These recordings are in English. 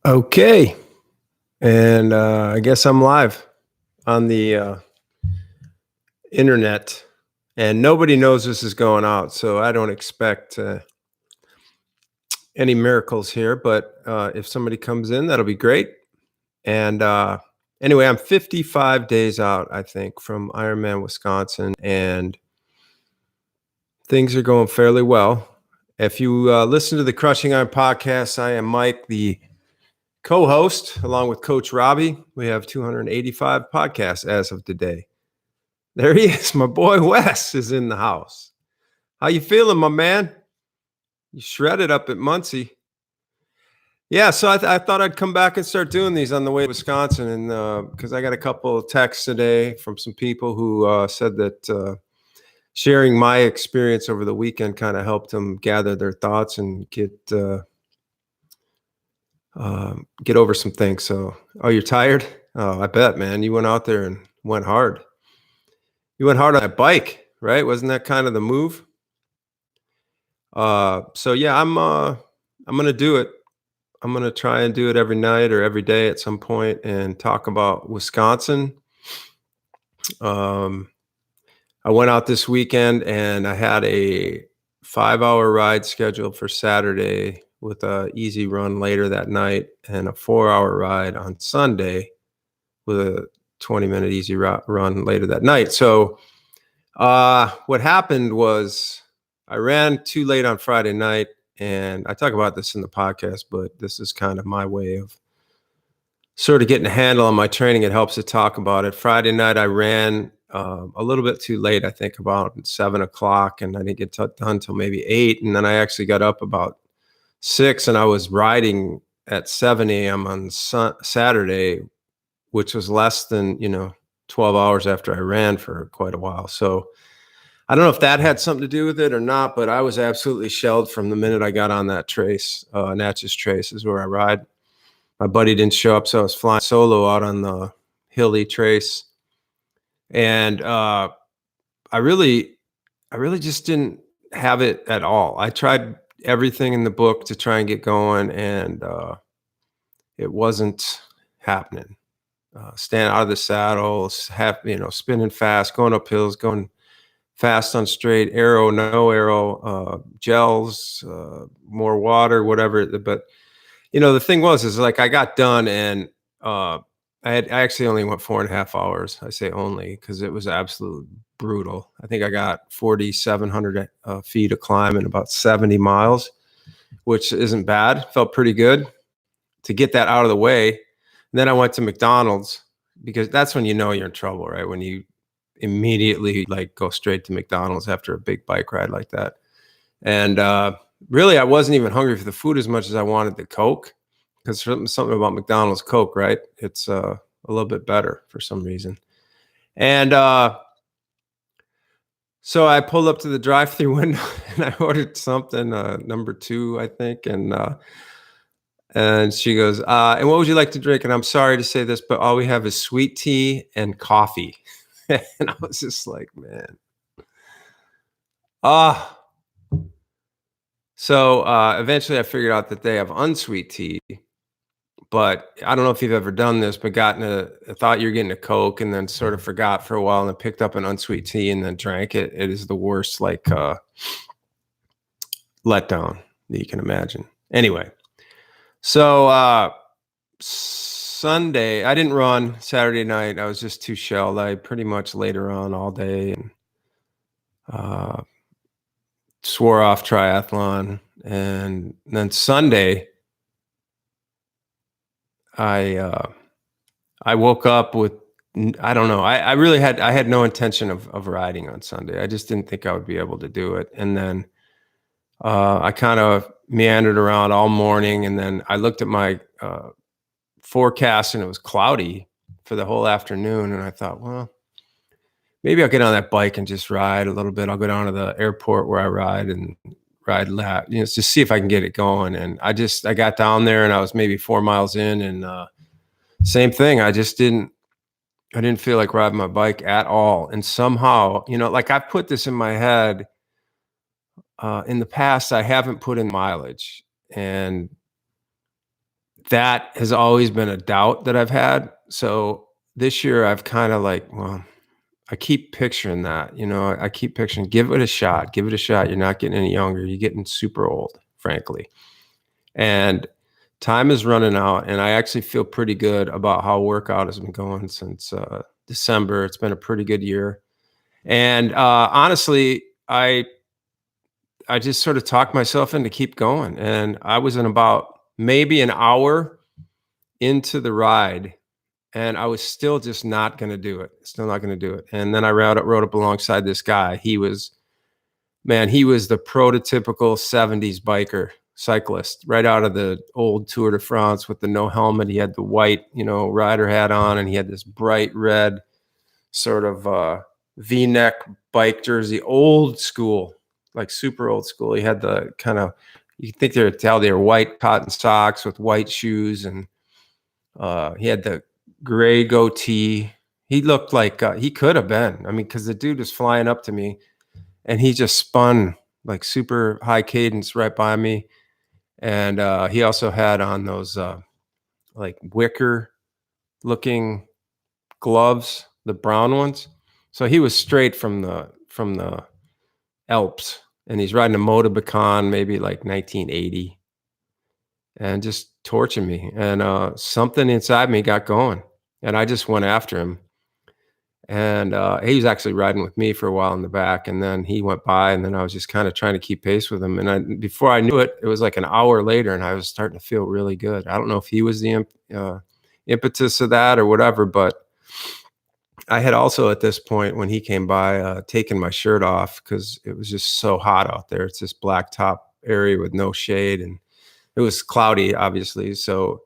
Okay. And I guess I'm live on the internet, and nobody knows this is going out. So I don't expect any miracles here. But if somebody comes in, that'll be great. And anyway, I'm 55 days out, I think, from Ironman Wisconsin, and things are going fairly well. If you listen to the Crushing Iron podcast, I am Mike, the co-host, along with Coach Robbie. We have 285 podcasts as of today. There he is. My boy Wes is in the house. How you feeling, my man? You shredded up at Muncie. Yeah, so I thought I'd come back and start doing these on the way to Wisconsin, and because I got a couple of texts today from some people who said that sharing my experience over the weekend kind of helped them gather their thoughts and get over some things. So, oh, you're tired? Oh, I bet, man. You went out there and went hard. You went hard on that bike, right? Wasn't that kind of the move? So yeah, I'm gonna do it. I'm gonna try and do it every night or every day at some point and talk about Wisconsin. Um, I went out this weekend and I had a 5-hour ride scheduled for Saturday with a easy run later that night and a 4-hour ride on Sunday with a 20-minute easy run later that night. So what happened was I ran too late on Friday night, and I talk about this in the podcast, but this is kind of my way of sort of getting a handle on my training. It helps to talk about it. Friday night, I ran a little bit too late, I think about 7 o'clock, and I didn't get done until maybe 8. And then I actually got up about 6, and I was riding at 7 a.m. on Saturday, which was less than, 12 hours after I ran for quite a while. So I don't know if that had something to do with it or not, but I was absolutely shelled from the minute I got on that trace. Natchez Trace is where I ride. My buddy didn't show up, so I was flying solo out on the hilly trace. And I really just didn't have it at all. I tried everything in the book to try and get going, and it wasn't happening. Stand out of the saddle, spinning fast, going up hills, going fast on straight, arrow, no arrow, gels, more water, whatever. But the thing is like I got done, and I actually only went 4.5 hours. I say only because it was absolutely brutal. I think I got 4,700 feet of climb and about 70 miles, which isn't bad. Felt pretty good to get that out of the way. And then I went to McDonald's, because that's when you're in trouble, right? When you immediately go straight to McDonald's after a big bike ride like that. And really, I wasn't even hungry for the food as much as I wanted the Coke, because something about McDonald's Coke, right? It's a little bit better for some reason. And so I pulled up to the drive-thru window and I ordered something, number 2, I think. And she goes, and what would you like to drink? And I'm sorry to say this, but all we have is sweet tea and coffee. And I was just like, man. So eventually I figured out that they have unsweet tea. But I don't know if you've ever done this, but thought you're getting a Coke and then sort of forgot for a while and then picked up an unsweet tea and then drank it. It is the worst, letdown that you can imagine. Anyway, so Sunday, I didn't run Saturday night. I was just too shelled. I pretty much laid around all day and swore off triathlon. And then Sunday, I woke up with, I don't know. I had no intention of riding on Sunday. I just didn't think I would be able to do it. And then I kind of meandered around all morning, and then I looked at my forecast and it was cloudy for the whole afternoon. And I thought, well, maybe I'll get on that bike and just ride a little bit. I'll go down to the airport where I ride and ride lap, just see if I can get it going. And I got down there and I was maybe 4 miles in, and same thing. I didn't feel like riding my bike at all. And somehow, I've put this in my head, in the past, I haven't put in mileage, and that has always been a doubt that I've had. So this year I've kind of like, well, I keep picturing that, I keep picturing, give it a shot, give it a shot. You're not getting any younger. You're getting super old, frankly. And time is running out. And I actually feel pretty good about how workout has been going since December. It's been a pretty good year. And honestly, I just sort of talked myself into keep going. And I was in about maybe an hour into the ride, and I was still just not going to do it. Still not going to do it. And then I rode up alongside this guy. He was the prototypical 70s biker cyclist, right out of the old Tour de France with the no helmet. He had the white, rider hat on, and he had this bright red sort of V-neck bike jersey, old school, like super old school. He had the kind of, you think they were white cotton socks with white shoes, and he had the gray goatee. He looked like he could have been. I mean, because the dude was flying up to me, and he just spun like super high cadence right by me. And he also had on those like wicker looking gloves, the brown ones. So he was straight from the Alps, and he's riding a Motobecane, maybe like 1980, and just torching me. And something inside me got going, and I just went after him. And he was actually riding with me for a while in the back, and then he went by, and then I was just kind of trying to keep pace with him. And before I knew it, it was like an hour later, and I was starting to feel really good. I don't know if he was the impetus of that or whatever, but I had also at this point, when he came by, taken my shirt off because it was just so hot out there. It's this black top area with no shade, and it was cloudy, obviously. So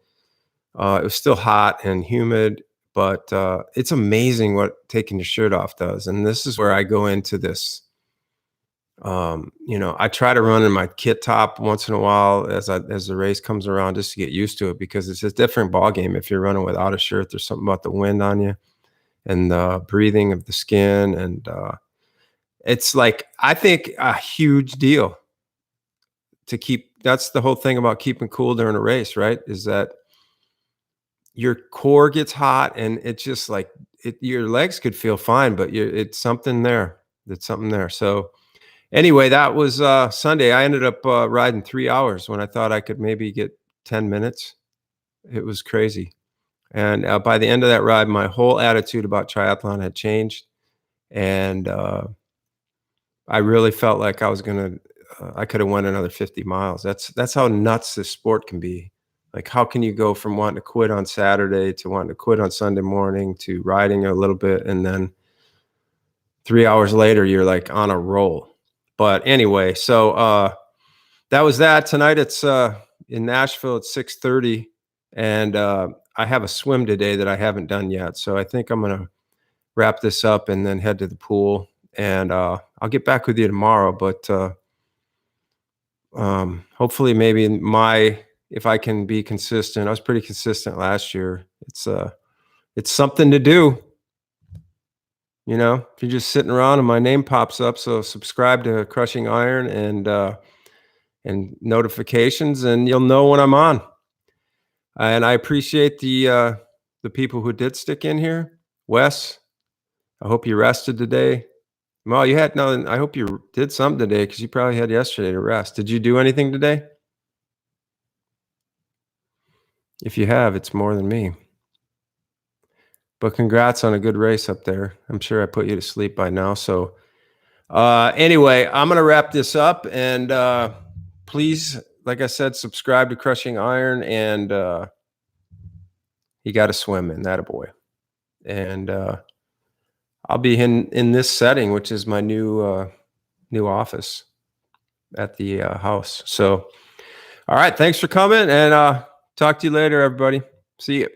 it was still hot and humid, but it's amazing what taking your shirt off does. And this is where I go into this. I try to run in my kit top once in a while as the race comes around, just to get used to it, because it's a different ball game if you're running without a shirt. There's something about the wind on you and the breathing of the skin, and it's like, I think, a huge deal to keep. That's the whole thing about keeping cool during a race, right? Is that your core gets hot, and it's just like your legs could feel fine, but it's something there. It's something there. So anyway, that was Sunday. I ended up riding 3 hours when I thought I could maybe get 10 minutes. It was crazy. And by the end of that ride, my whole attitude about triathlon had changed. And I really felt like I could have won another 50 miles. That's how nuts this sport can be. Like, how can you go from wanting to quit on Saturday to wanting to quit on Sunday morning to riding a little bit, and then 3 hours later, you're like on a roll. But anyway, so that was that. Tonight it's in Nashville at 6:30, and I have a swim today that I haven't done yet. So I think I'm gonna wrap this up and then head to the pool, and I'll get back with you tomorrow. But hopefully, maybe if I can be consistent. I was pretty consistent last year. It's something to do. If you're just sitting around and my name pops up, so subscribe to Crushing Iron and notifications, and you'll know when I'm on. And I appreciate the people who did stick in here. Wes, I hope you rested today. Well, you had no. I hope you did something today, because you probably had yesterday to rest. Did you do anything today? If you have, it's more than me. But congrats on a good race up there. I'm sure I put you to sleep by now. So anyway, I'm going to wrap this up. And please, like I said, subscribe to Crushing Iron. And you got to swim in that, a boy. And I'll be in this setting, which is my new office at the house. So, all right. Thanks for coming. And talk to you later, everybody. See you.